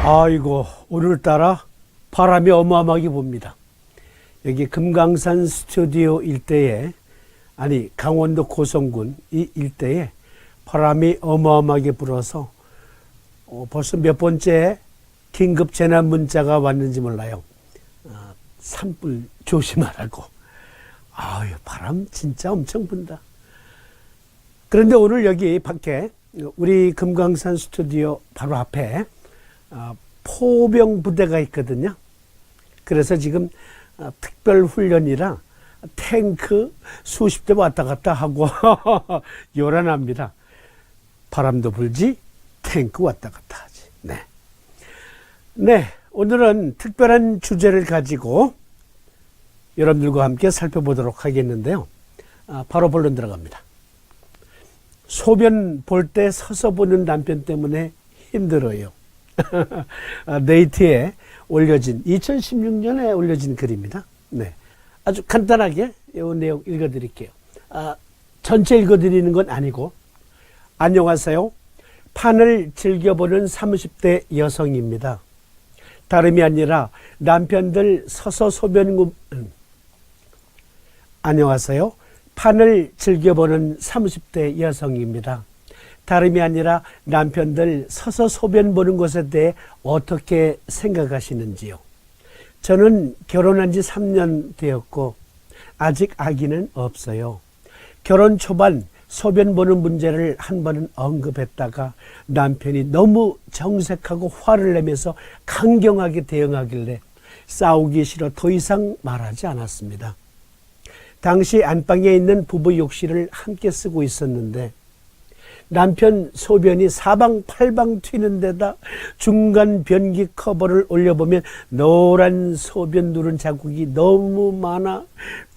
아이고, 오늘따라 바람이 어마어마하게 붑니다. 여기 금강산 스튜디오 일대에, 아니 강원도 고성군 이 일대에 바람이 어마어마하게 불어서 벌써 몇 번째 긴급 재난 문자가 왔는지 몰라요. 산불 조심하라고. 아유, 바람 진짜 엄청 분다. 그런데 오늘 여기 밖에 우리 금강산 스튜디오 바로 앞에 포병 부대가 있거든요. 그래서 지금 특별 훈련이라 탱크 수십 대 왔다 갔다 하고 요란합니다. 바람도 불지 탱크 왔다 갔다 하지. 네, 오늘은 특별한 주제를 가지고 여러분들과 함께 살펴보도록 하겠는데요. 바로 본론 들어갑니다. 소변 볼 때 서서 보는 남편 때문에 힘들어요. 네이트에 올려진 2016년에 올려진 글입니다. 네, 아주 간단하게 이 내용 읽어드릴게요. 전체 읽어드리는 건 아니고, 안녕하세요. 판을 즐겨보는 30대 여성입니다. 다름이 아니라 남편들 서서 안녕하세요. 판을 즐겨보는 30대 여성입니다. 다름이 아니라 남편들 서서 소변 보는 것에 대해 어떻게 생각하시는지요? 저는 결혼한 지 3년 되었고 아직 아기는 없어요. 결혼 초반 소변 보는 문제를 한 번은 언급했다가 남편이 너무 정색하고 화를 내면서 강경하게 대응하길래 싸우기 싫어 더 이상 말하지 않았습니다. 당시 안방에 있는 부부 욕실을 함께 쓰고 있었는데 남편 소변이 사방팔방 튀는 데다 중간 변기 커버를 올려보면 노란 소변 누른 자국이 너무 많아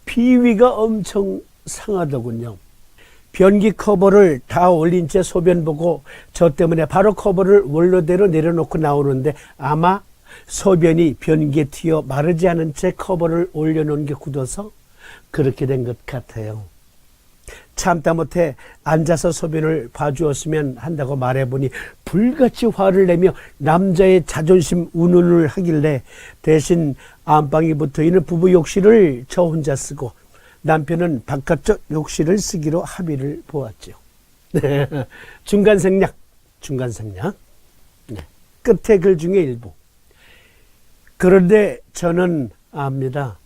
비위가 엄청 상하더군요. 변기 커버를 다 올린 채 소변 보고 저 때문에 바로 커버를 원래대로 내려놓고 나오는데 아마 소변이 변기에 튀어 마르지 않은 채 커버를 올려놓은 게 굳어서 그렇게 된 것 같아요. 참다 못해 앉아서 소변을 봐주었으면 한다고 말해보니 불같이 화를 내며 남자의 자존심 운운을 하길래 대신 안방이 붙어있는 부부 욕실을 저 혼자 쓰고 남편은 바깥쪽 욕실을 쓰기로 합의를 보았죠. 네. 중간 생략. 네. 끝에 글 중에 일부. 그런데 저는 압니다.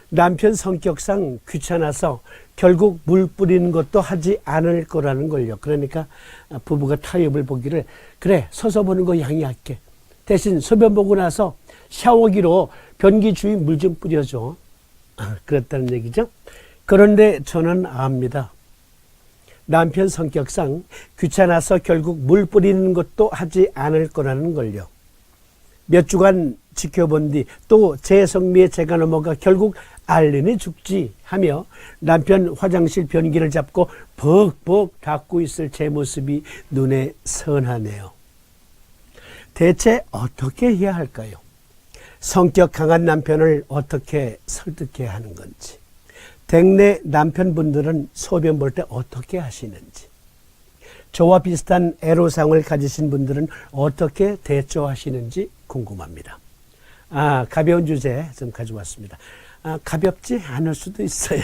남편 성격상 귀찮아서 결국 물 뿌리는 것도 하지 않을 거라는 걸요. 그러니까 부부가 타협을 보기를, 그래 서서 보는 거 양해할게. 대신 소변 보고 나서 샤워기로 변기 주위 물 좀 뿌려줘. 그랬다는 얘기죠. 그런데 저는 압니다. 남편 성격상 귀찮아서 결국 물 뿌리는 것도 하지 않을 거라는 걸요. 몇 주간 지켜본 뒤 또 제 성미에 제가 넘어가 결국 알리네 죽지 하며 남편 화장실 변기를 잡고 벅벅 닦고 있을 제 모습이 눈에 선하네요. 대체 어떻게 해야 할까요? 성격 강한 남편을 어떻게 설득해야 하는 건지, 댁내 남편분들은 소변 볼 때 어떻게 하시는지, 저와 비슷한 애로사항을 가지신 분들은 어떻게 대처하시는지 궁금합니다. 가벼운 주제 좀 가져왔습니다. 가볍지 않을 수도 있어요.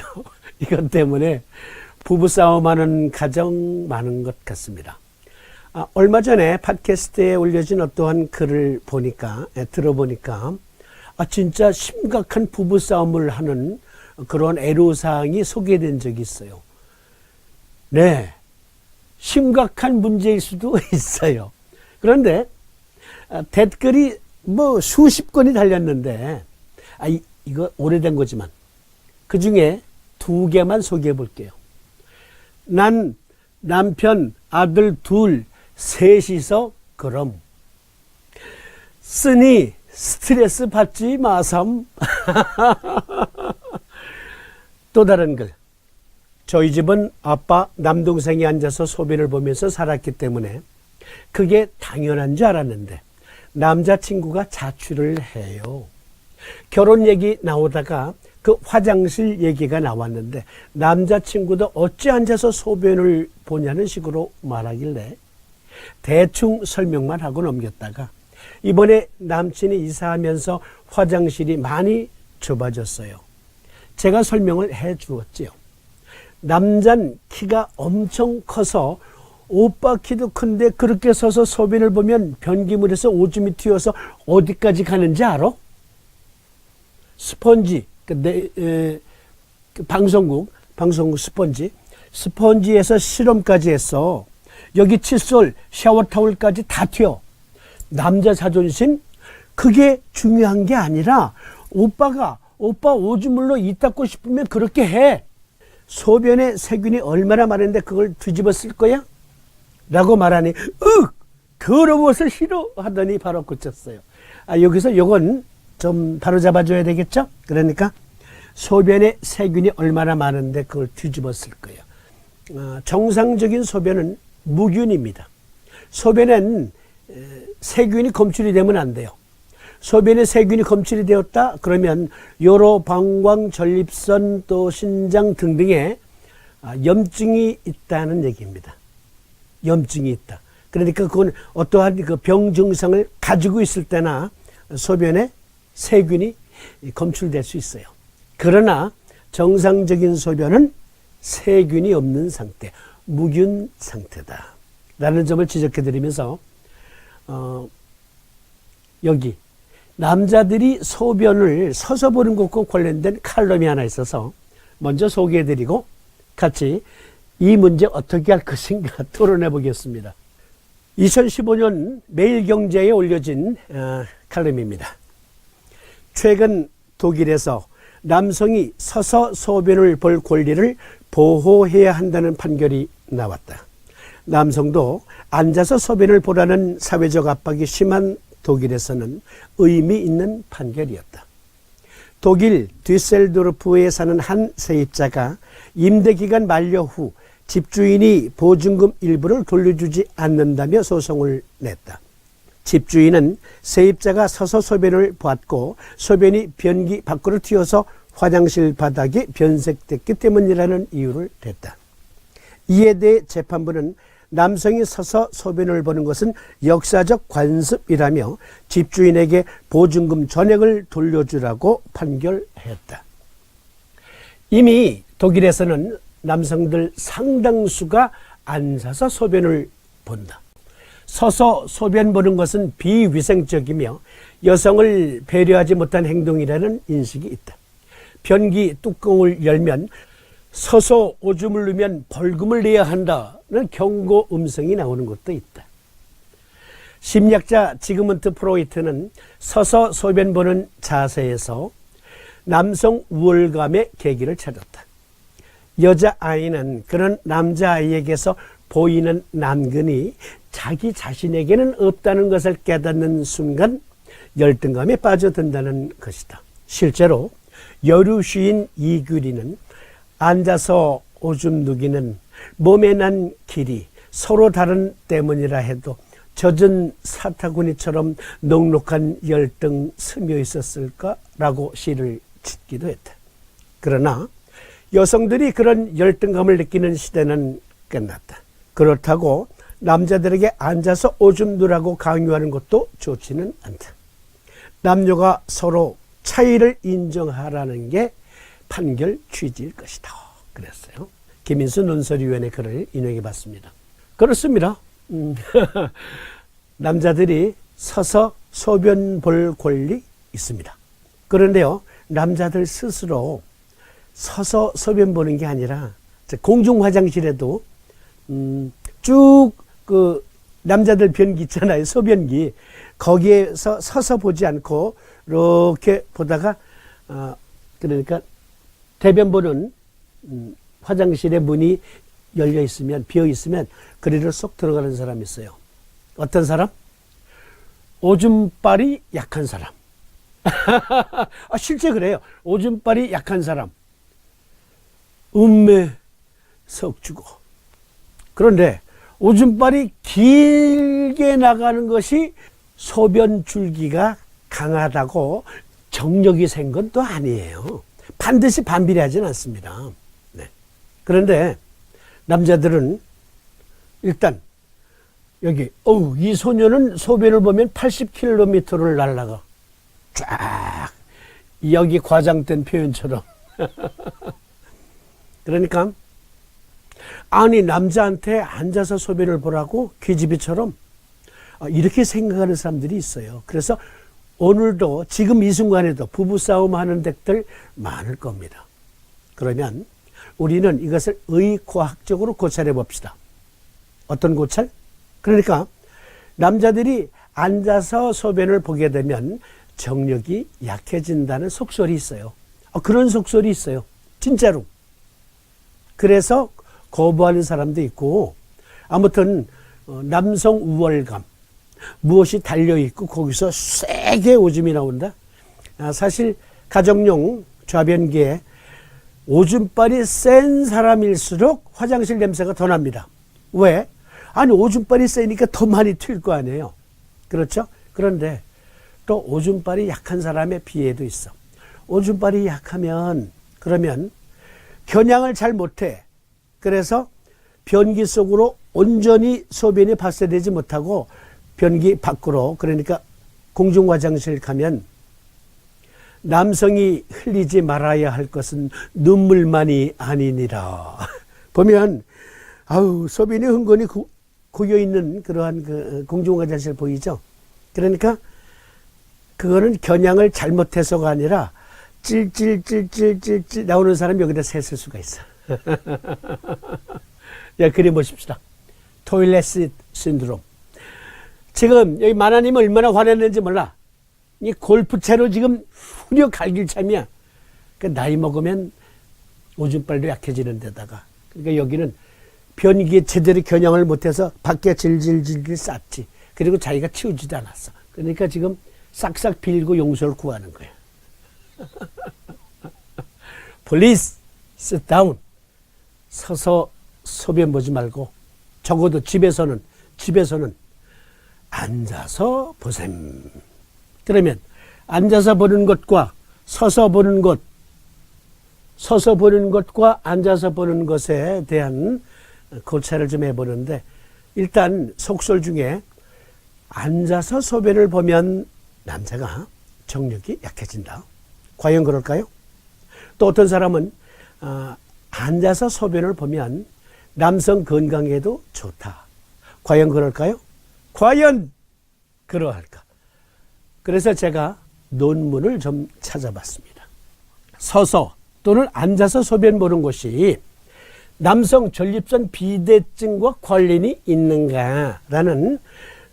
이것 때문에 부부싸움하는 가정 많은 것 같습니다. 얼마 전에 팟캐스트에 올려진 어떠한 글을 들어보니까 진짜 심각한 부부싸움을 하는 그런 애로사항이 소개된 적이 있어요. 네, 심각한 문제일 수도 있어요. 그런데 댓글이 수십 건이 달렸는데 이거 오래된 거지만 그 중에 2개만 소개해 볼게요. 난 남편, 아들 둘, 셋이서 그럼 쓰니 스트레스 받지 마삼. 또 다른 글. 저희 집은 아빠, 남동생이 앉아서 소변을 보면서 살았기 때문에 그게 당연한 줄 알았는데 남자친구가 자취를 해요. 결혼 얘기 나오다가 그 화장실 얘기가 나왔는데 남자친구도 어찌 앉아서 소변을 보냐는 식으로 말하길래 대충 설명만 하고 넘겼다가 이번에 남친이 이사하면서 화장실이 많이 좁아졌어요. 제가 설명을 해 주었지요. 남잔 키가 엄청 커서 오빠 키도 큰데 그렇게 서서 소변을 보면 변기물에서 오줌이 튀어서 어디까지 가는지 알아? 스펀지, 방송국 스펀지에서 실험까지 했어. 여기 칫솔, 샤워타올까지 다 튀어. 남자 자존심? 그게 중요한 게 아니라 오빠 오줌물로 이 닦고 싶으면 그렇게 해. 소변에 세균이 얼마나 많은데 그걸 뒤집어 쓸 거야? 라고 말하니 더러워서 싫어 하더니 바로 고쳤어요. 여기서 요건 좀 바로 잡아줘야 되겠죠? 그러니까 소변에 세균이 얼마나 많은데 그걸 뒤집어 쓸 거예요. 정상적인 소변은 무균입니다. 소변엔 세균이 검출이 되면 안 돼요. 소변에 세균이 검출이 되었다 그러면 요로, 방광, 전립선 또 신장 등등에 염증이 있다는 얘기입니다. 염증이 있다. 그러니까 그건 어떠한 그 병 증상을 가지고 있을 때나 소변에 세균이 검출될 수 있어요. 그러나 정상적인 소변은 세균이 없는 상태, 무균 상태다 라는 점을 지적해 드리면서 여기 남자들이 소변을 서서 보는 것과 관련된 칼럼이 하나 있어서 먼저 소개해 드리고 같이 이 문제 어떻게 할 것인가 토론해 보겠습니다. 2015년 매일경제에 올려진 칼럼입니다. 최근 독일에서 남성이 서서 소변을 볼 권리를 보호해야 한다는 판결이 나왔다. 남성도 앉아서 소변을 보라는 사회적 압박이 심한 독일에서는 의미 있는 판결이었다. 독일 뒤셀도르프에 사는 한 세입자가 임대기간 만료 후 집주인이 보증금 일부를 돌려주지 않는다며 소송을 냈다. 집주인은 세입자가 서서 소변을 보았고 소변이 변기 밖으로 튀어서 화장실 바닥에 변색됐기 때문이라는 이유를 댔다. 이에 대해 재판부는 남성이 서서 소변을 보는 것은 역사적 관습이라며 집주인에게 보증금 전액을 돌려주라고 판결했다. 이미 독일에서는 남성들 상당수가 앉아서 소변을 본다. 서서 소변 보는 것은 비위생적이며 여성을 배려하지 못한 행동이라는 인식이 있다. 변기 뚜껑을 열면 서서 오줌을 누면 벌금을 내야 한다는 경고 음성이 나오는 것도 있다. 심리학자 지그문트 프로이트는 서서 소변 보는 자세에서 남성 우월감의 계기를 찾았다. 여자아이는 그런 남자아이에게서 보이는 남근이 자기 자신에게는 없다는 것을 깨닫는 순간 열등감에 빠져든다는 것이다. 실제로 여류시인 이규리는 앉아서 오줌 누기는 몸에 난 길이 서로 다른 때문이라 해도 젖은 사타구니처럼 넉넉한 열등 스며 있었을까라고 시를 짓기도 했다. 그러나 여성들이 그런 열등감을 느끼는 시대는 끝났다. 그렇다고 남자들에게 앉아서 오줌 누라고 강요하는 것도 좋지는 않다. 남녀가 서로 차이를 인정하라는 게 판결 취지일 것이다. 그랬어요. 김인수 논설위원의 글을 인용해 봤습니다. 그렇습니다. 남자들이 서서 소변 볼 권리 있습니다. 그런데요, 남자들 스스로 서서 소변 보는 게 아니라 공중 화장실에도 쭉 그 남자들 변기 있잖아요. 소변기. 거기에서 서서 보지 않고 이렇게 보다가 그러니까 대변 보는 화장실의 문이 열려 있으면, 비어 있으면 그리로 쏙 들어가는 사람이 있어요. 어떤 사람? 오줌빨이 약한 사람. 실제 그래요. 오줌빨이 약한 사람. 음매 석주고. 그런데 오줌빨이 길게 나가는 것이 소변 줄기가 강하다고 정력이 센 건 또 아니에요. 반드시 반비례하지는 않습니다. 네. 그런데 남자들은 일단 여기, 이 소녀는 소변을 보면 80km를 날아가. 쫙. 여기 과장된 표현처럼. 그러니까, 아니, 남자한테 앉아서 소변을 보라고? 기집애처럼? 이렇게 생각하는 사람들이 있어요. 그래서 오늘도, 지금 이 순간에도 부부싸움 하는 댁들 많을 겁니다. 그러면 우리는 이것을 의과학적으로 고찰해 봅시다. 어떤 고찰? 그러니까 남자들이 앉아서 소변을 보게 되면 정력이 약해진다는 속설이 있어요. 그런 속설이 있어요. 진짜로. 그래서 거부하는 사람도 있고, 아무튼 남성 우월감, 무엇이 달려있고 거기서 세게 오줌이 나온다. 사실 가정용 좌변기에 오줌빨이 센 사람일수록 화장실 냄새가 더 납니다. 왜? 아니, 오줌빨이 세니까 더 많이 튈 거 아니에요. 그렇죠? 그런데 또 오줌빨이 약한 사람의 비애도 있어. 오줌빨이 약하면, 그러면 겨냥을 잘 못해. 그래서 변기 속으로 온전히 소변이 발생되지 못하고 변기 밖으로, 그러니까 공중화장실 가면 남성이 흘리지 말아야 할 것은 눈물만이 아니니라. 보면 소변이 흥건히 고여있는 그러한 그 공중화장실 보이죠? 그러니까 그거는 겨냥을 잘못해서가 아니라 찔찔찔찔찔찔 나오는 사람이 여기다 샜을 수가 있어. 야, 그려보십시다. 토일렛 신드롬. 지금 여기 마나님은 얼마나 화냈는지 몰라. 이 골프채로 지금 후려 갈길 참이야. 그 나이 먹으면 오줌빨도 약해지는 데다가. 그러니까 여기는 변기에 제대로 겨냥을 못해서 밖에 질질질질 쌌지. 그리고 자기가 치우지도 않았어. 그러니까 지금 싹싹 빌고 용서를 구하는 거야. Please sit down. 서서 소변 보지 말고, 적어도 집에서는 앉아서 보셈. 그러면 앉아서 보는 것과 서서 보는 것과 앉아서 보는 것에 대한 고찰을 좀 해보는데, 일단 속설 중에 앉아서 소변을 보면 남자가 정력이 약해진다. 과연 그럴까요? 또 어떤 사람은 앉아서 소변을 보면 남성 건강에도 좋다. 과연 그럴까요? 과연 그러할까? 그래서 제가 논문을 좀 찾아봤습니다. 서서 또는 앉아서 소변 보는 것이 남성 전립선 비대증과 관련이 있는가라는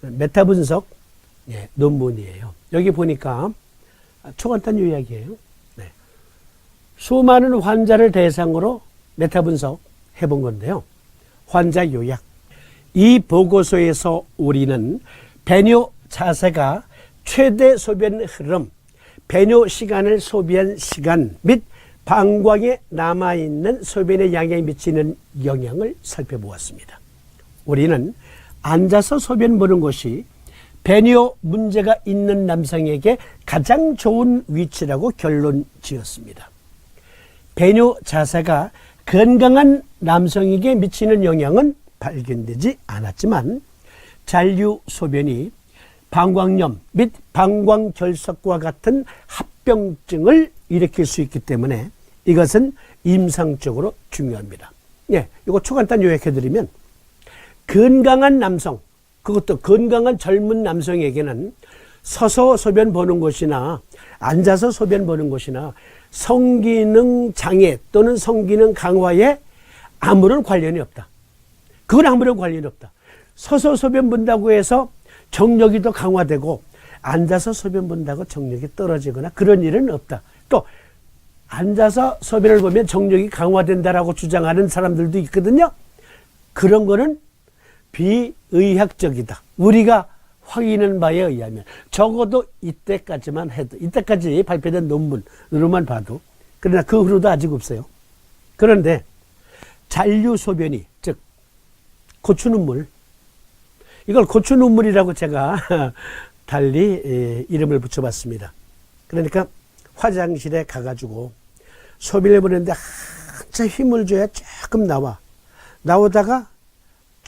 메타 분석 논문이에요. 여기 보니까 초간단 요약이에요. 네. 수많은 환자를 대상으로 메타 분석 해본 건데요. 환자 요약. 이 보고서에서 우리는 배뇨 자세가 최대 소변 흐름, 배뇨 시간을 소비한 시간 및 방광에 남아있는 소변의 양에 미치는 영향을 살펴보았습니다. 우리는 앉아서 소변 보는 것이 배뇨 문제가 있는 남성에게 가장 좋은 위치라고 결론 지었습니다. 배뇨 자세가 건강한 남성에게 미치는 영향은 발견되지 않았지만 잔류 소변이 방광염 및 방광결석과 같은 합병증을 일으킬 수 있기 때문에 이것은 임상적으로 중요합니다. 이거 초간단 요약해드리면, 건강한 남성, 그것도 건강한 젊은 남성에게는 서서 소변 보는 것이나 앉아서 소변 보는 것이나 성기능 장애 또는 성기능 강화에 아무런 관련이 없다. 그건 아무런 관련이 없다. 서서 소변 본다고 해서 정력이 더 강화되고 앉아서 소변 본다고 정력이 떨어지거나 그런 일은 없다. 또 앉아서 소변을 보면 정력이 강화된다라고 주장하는 사람들도 있거든요. 그런 거는 비의학적이다. 우리가 확인한 바에 의하면 적어도 이때까지만 해도, 이때까지 발표된 논문으로만 봐도, 그러나 그 후로도 아직 없어요. 그런데 잔류 소변이, 즉 고추 눈물, 이걸 고추 눈물이라고 제가 달리 이름을 붙여봤습니다. 그러니까 화장실에 가가지고 소변을 보는데 한참 힘을 줘야 조금 나오다가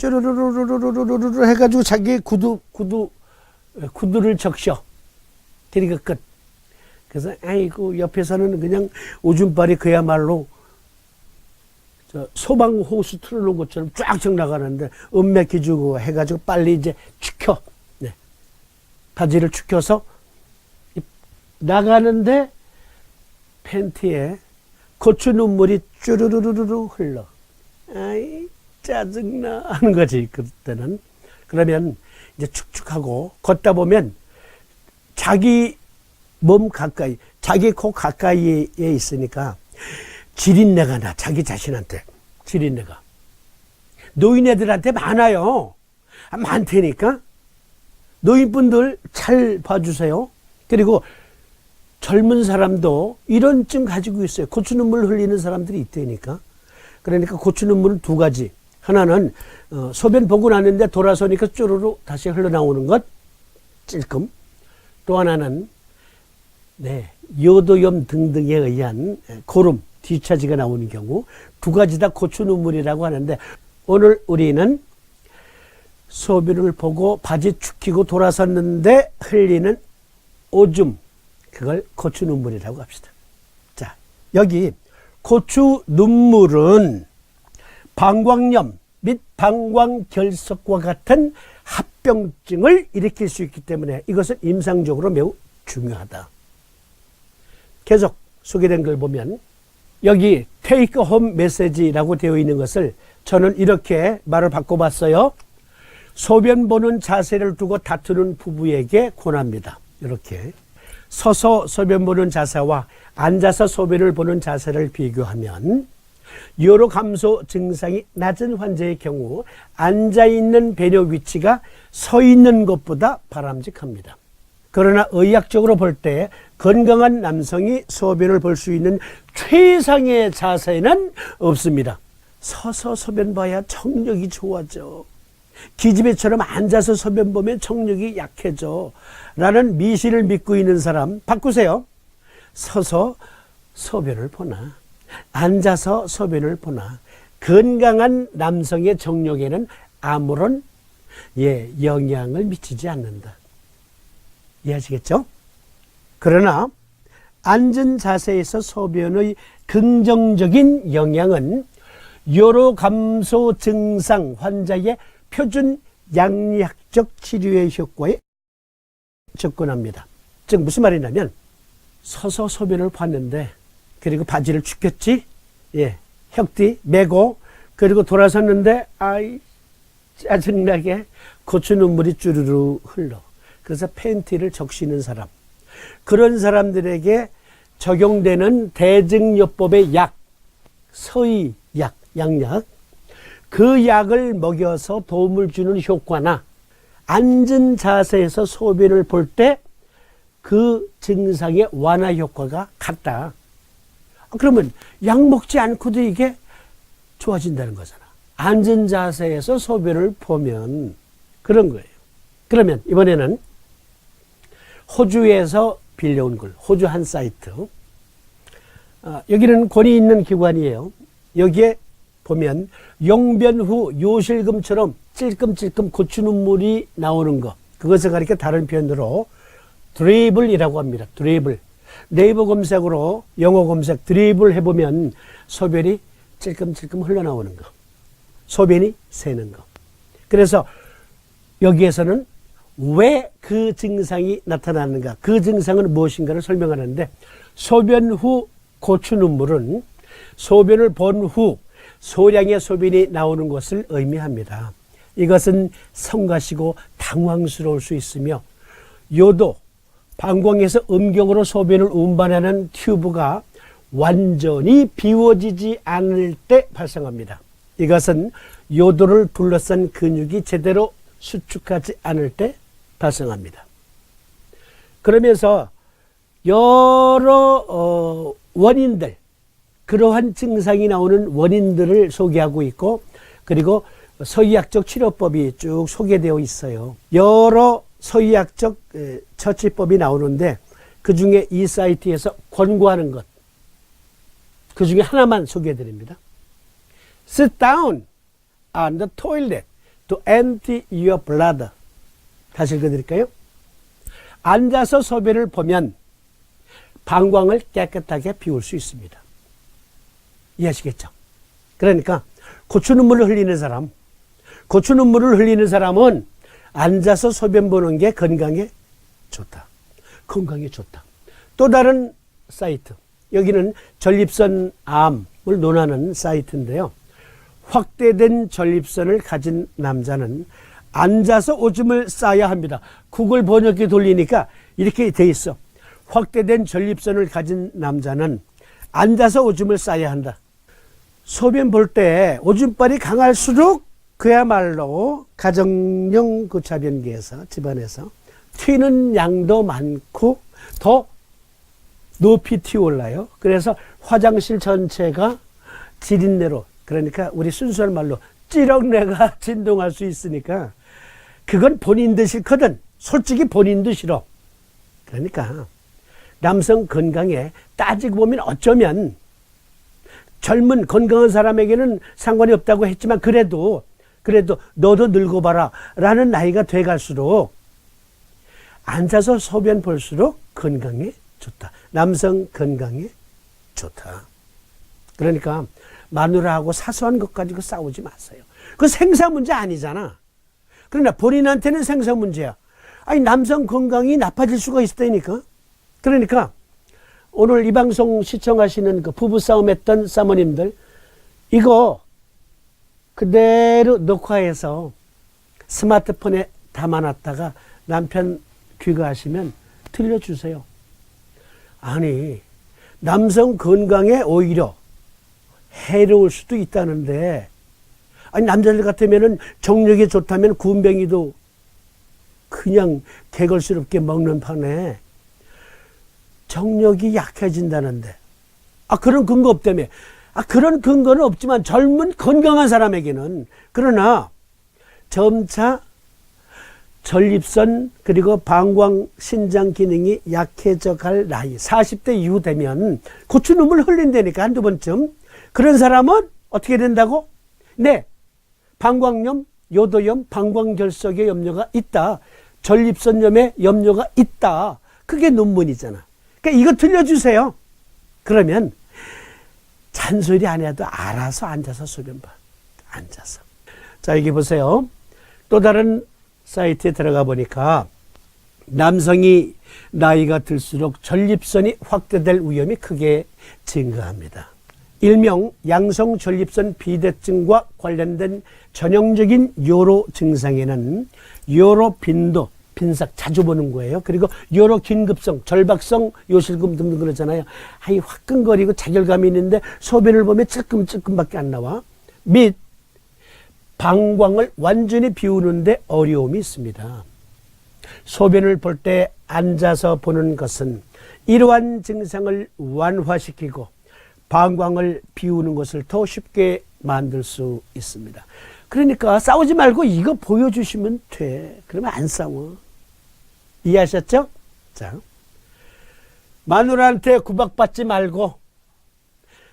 쭈루루루루루루루 해가지고 자기 구두를 적셔. 그러니까 끝. 그래서 아이고 옆에서는 그냥 오줌발이 그야말로 소방 호수 틀어놓은 것처럼 쫙쫙 나가는데 음맥 주고 해가지고 빨리 이제 축혀. 네. 바지를 축혀서 나가는데 팬티에 고추 눈물이 쭈르르르르 흘러. 아이 짜증나 하는 거지 그때는. 그러면 이제 축축하고 걷다 보면 자기 몸 가까이, 자기 코 가까이에 있으니까 지린내가 나. 자기 자신한테 지린내가. 노인애들한테 많아요. 많다니까. 노인분들 잘 봐주세요. 그리고 젊은 사람도 이런 증 가지고 있어요. 고추 눈물 흘리는 사람들이 있다니까. 그러니까 고추 눈물은 두 가지. 하나는 소변 보고 나는데 돌아서니까 쪼르르 다시 흘러나오는 것, 찔끔. 또 하나는 요도염 등등에 의한 고름, 뒤처지가 나오는 경우. 두 가지 다 고추 눈물이라고 하는데 오늘 우리는 소변을 보고 바지 축히고 돌아섰는데 흘리는 오줌, 그걸 고추 눈물이라고 합시다. 자, 여기 고추 눈물은 방광염 및 방광결석과 같은 합병증을 일으킬 수 있기 때문에 이것은 임상적으로 매우 중요하다. 계속 소개된 걸 보면 여기 테이크 홈 메시지라고 되어 있는 것을 저는 이렇게 말을 바꿔봤어요. 소변 보는 자세를 두고 다투는 부부에게 권합니다. 이렇게 서서 소변 보는 자세와 앉아서 소변을 보는 자세를 비교하면 요로 감소 증상이 낮은 환자의 경우 앉아있는 배뇨 위치가 서 있는 것보다 바람직합니다. 그러나 의학적으로 볼 때 건강한 남성이 소변을 볼 수 있는 최상의 자세는 없습니다. 서서 소변 봐야 청력이 좋아져. 기집애처럼 앉아서 소변 보면 청력이 약해져. 라는 미신을 믿고 있는 사람 바꾸세요. 서서 소변을 보나 앉아서 소변을 보나 건강한 남성의 정력에는 아무런 영향을 미치지 않는다. 이해하시겠죠? 그러나 앉은 자세에서 소변의 긍정적인 영향은 요로 감소 증상 환자의 표준 양리학적 치료의 효과에 접근합니다. 즉 무슨 말이냐면 서서 소변을 봤는데 그리고 바지를 축혔지, 혁띠 메고 그리고 돌아섰는데 아이 짜증나게 고추 눈물이 쭈르르 흘러. 그래서 팬티를 적시는 사람, 그런 사람들에게 적용되는 대증요법의 약, 서의약, 양약, 그 약을 먹여서 도움을 주는 효과나 앉은 자세에서 소변을 볼 때 그 증상의 완화 효과가 같다. 그러면 약 먹지 않고도 이게 좋아진다는 거잖아. 앉은 자세에서 소변을 보면 그런 거예요. 그러면 이번에는 호주에서 빌려온 글, 호주 한 사이트. 여기는 권위 있는 기관이에요. 여기에 보면 용변 후 요실금처럼 찔끔찔끔 고추 눈물이 나오는 거, 그것을 가리켜 다른 표현으로 드리블이라고 합니다. 드리블. 네이버 검색으로 영어 검색 드리블 해보면 소변이 찔끔찔끔 흘러나오는 거, 소변이 새는 거. 그래서 여기에서는 왜 그 증상이 나타나는가, 그 증상은 무엇인가를 설명하는데, 소변 후 고추 눈물은 소변을 본 후 소량의 소변이 나오는 것을 의미합니다. 이것은 성가시고 당황스러울 수 있으며 요도, 방광에서 음경으로 소변을 운반하는 튜브가 완전히 비워지지 않을 때 발생합니다. 이것은 요도를 둘러싼 근육이 제대로 수축하지 않을 때 발생합니다. 그러면서 여러 원인들, 그러한 증상이 나오는 원인들을 소개하고 있고, 그리고 서의학적 치료법이 쭉 소개되어 있어요. 여러 서의학적 처치법이 나오는데 그 중에 이 사이트에서 권고하는 것, 그 중에 하나만 소개해 드립니다. Sit down on the toilet to empty your bladder. 다시 읽어드릴까요? 앉아서 소변을 보면 방광을 깨끗하게 비울 수 있습니다. 이해하시겠죠? 그러니까 고추 눈물을 흘리는 사람은 앉아서 소변 보는 게 건강에 좋다. 건강에 좋다. 또 다른 사이트. 여기는 전립선 암을 논하는 사이트인데요. 확대된 전립선을 가진 남자는 앉아서 오줌을 싸야 합니다. 구글 번역기 돌리니까 이렇게 돼 있어. 확대된 전립선을 가진 남자는 앉아서 오줌을 싸야 한다. 소변 볼 때 오줌발이 강할수록 그야말로 가정용 그 자변기에서 집안에서 튀는 양도 많고 더 높이 튀어올라요. 그래서 화장실 전체가 지린내로, 그러니까 우리 순수한 말로 찌렁내가 진동할 수 있으니까 그건 본인도 싫거든. 솔직히 본인도 싫어. 그러니까 남성 건강에 따지고 보면 어쩌면 젊은 건강한 사람에게는 상관이 없다고 했지만 그래도 너도 늙어봐라 라는 나이가 돼갈수록 앉아서 소변 볼수록 건강에 좋다. 남성 건강에 좋다. 그러니까 마누라하고 사소한 것 가지고 싸우지 마세요. 그 생사 문제 아니잖아. 그러나 본인한테는 생사 문제야. 아니 남성 건강이 나빠질 수가 있다니까. 그러니까 오늘 이 방송 시청하시는 그 부부싸움 했던 사모님들, 이거 그대로 녹화해서 스마트폰에 담아놨다가 남편 귀가하시면 들려주세요. 아니 남성 건강에 오히려 해로울 수도 있다는데, 아니 남자들 같으면은 정력이 좋다면 군뱅이도 그냥 개걸스럽게 먹는 판에 정력이 약해진다는데, 그런 근거 없다며. 그런 근거는 없지만 젊은 건강한 사람에게는, 그러나 점차 전립선 그리고 방광 신장 기능이 약해져 갈 나이 40대 이후 되면 고추 눈물 흘린다니까 한두 번쯤. 그런 사람은 어떻게 된다고? 네, 방광염, 요도염, 방광결석의 염려가 있다. 전립선염의 염려가 있다. 그게 논문이잖아. 그러니까 이거 들려주세요. 그러면 잔소리 안 해도 알아서 앉아서 소변 봐. 앉아서. 자, 여기 보세요. 또 다른 사이트에 들어가 보니까 남성이 나이가 들수록 전립선이 확대될 위험이 크게 증가합니다. 일명 양성 전립선 비대증과 관련된 전형적인 요로 증상에는 요로 빈도, 빈삭 자주 보는 거예요. 그리고 요로 긴급성, 절박성 요실금 등등 그러잖아요. 화끈거리고 자결감이 있는데 소변을 보면 찔끔찔끔밖에 안 나와. 및 방광을 완전히 비우는데 어려움이 있습니다. 소변을 볼 때 앉아서 보는 것은 이러한 증상을 완화시키고 방광을 비우는 것을 더 쉽게 만들 수 있습니다. 그러니까 싸우지 말고 이거 보여주시면 돼. 그러면 안 싸워. 이해하셨죠? 자, 마누라한테 구박받지 말고,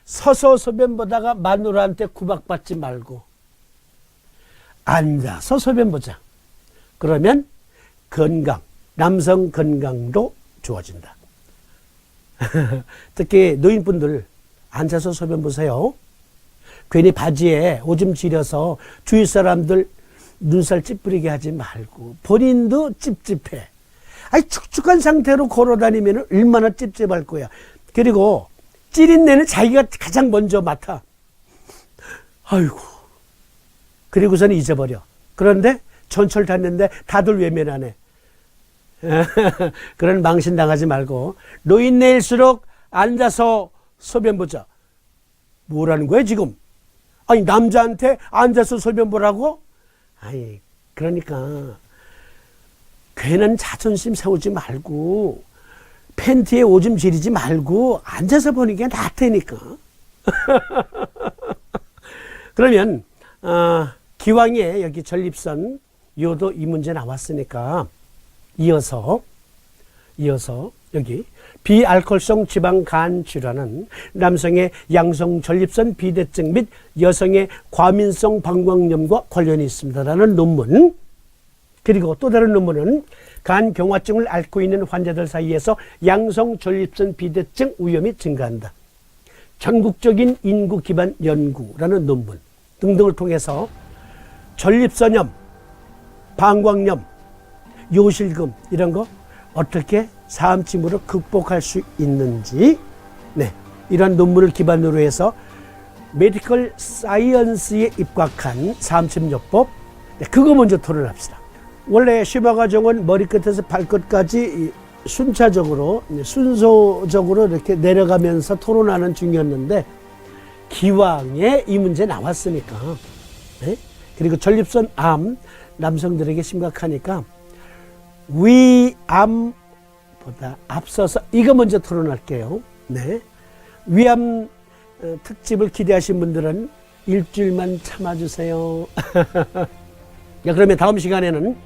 서서 소변 보다가 마누라한테 구박받지 말고 앉아서 소변 보자. 그러면 건강, 남성 건강도 좋아진다. 특히 노인분들 앉아서 소변 보세요. 괜히 바지에 오줌 지려서 주위 사람들 눈살 찌푸리게 하지 말고 본인도 찝찝해. 축축한 상태로 걸어다니면 얼마나 찝찝할 거야. 그리고 찌린내는 자기가 가장 먼저 맡아. 아이고. 그리고서는 잊어버려. 그런데 전철 탔는데 다들 외면하네. 그런 망신 당하지 말고 노인네일수록 앉아서 소변 보자. 뭐라는 거야 지금? 남자한테 앉아서 소변 보라고? 그러니까 괜한 자존심 세우지 말고 팬티에 오줌 지리지 말고 앉아서 보는 게 낫다니까. 그러면 기왕에 여기 전립선 요도 이 문제 나왔으니까 이어서 여기 비알코올성 지방 간 질환은 남성의 양성 전립선 비대증 및 여성의 과민성 방광염과 관련이 있습니다라는 논문. 그리고 또 다른 논문은 간경화증을 앓고 있는 환자들 사이에서 양성 전립선 비대증 위험이 증가한다. 전국적인 인구 기반 연구라는 논문 등등을 통해서 전립선염, 방광염, 요실금 이런 거 어떻게 사암침으로 극복할 수 있는지, 네, 이런 논문을 기반으로 해서 메디컬 사이언스에 입각한 사암침요법, 네, 그거 먼저 토론합시다. 원래 심화과정은 머리끝에서 발끝까지 순차적으로, 순서적으로 이렇게 내려가면서 토론하는 중이었는데 기왕에 이 문제 나왔으니까, 네? 그리고 전립선암 남성들에게 심각하니까 위암보다 앞서서 이거 먼저 토론할게요. 네. 위암 특집을 기대하신 분들은 일주일만 참아주세요. 야, 그러면 다음 시간에는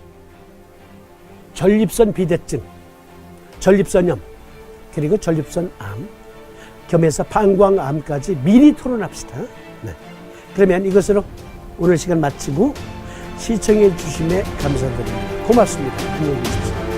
전립선 비대증, 전립선염, 그리고 전립선암, 겸해서 방광암까지 미리 토론합시다. 네. 그러면 이것으로 오늘 시간 마치고 시청해 주심에 감사드립니다. 고맙습니다. 안녕히 계십시오.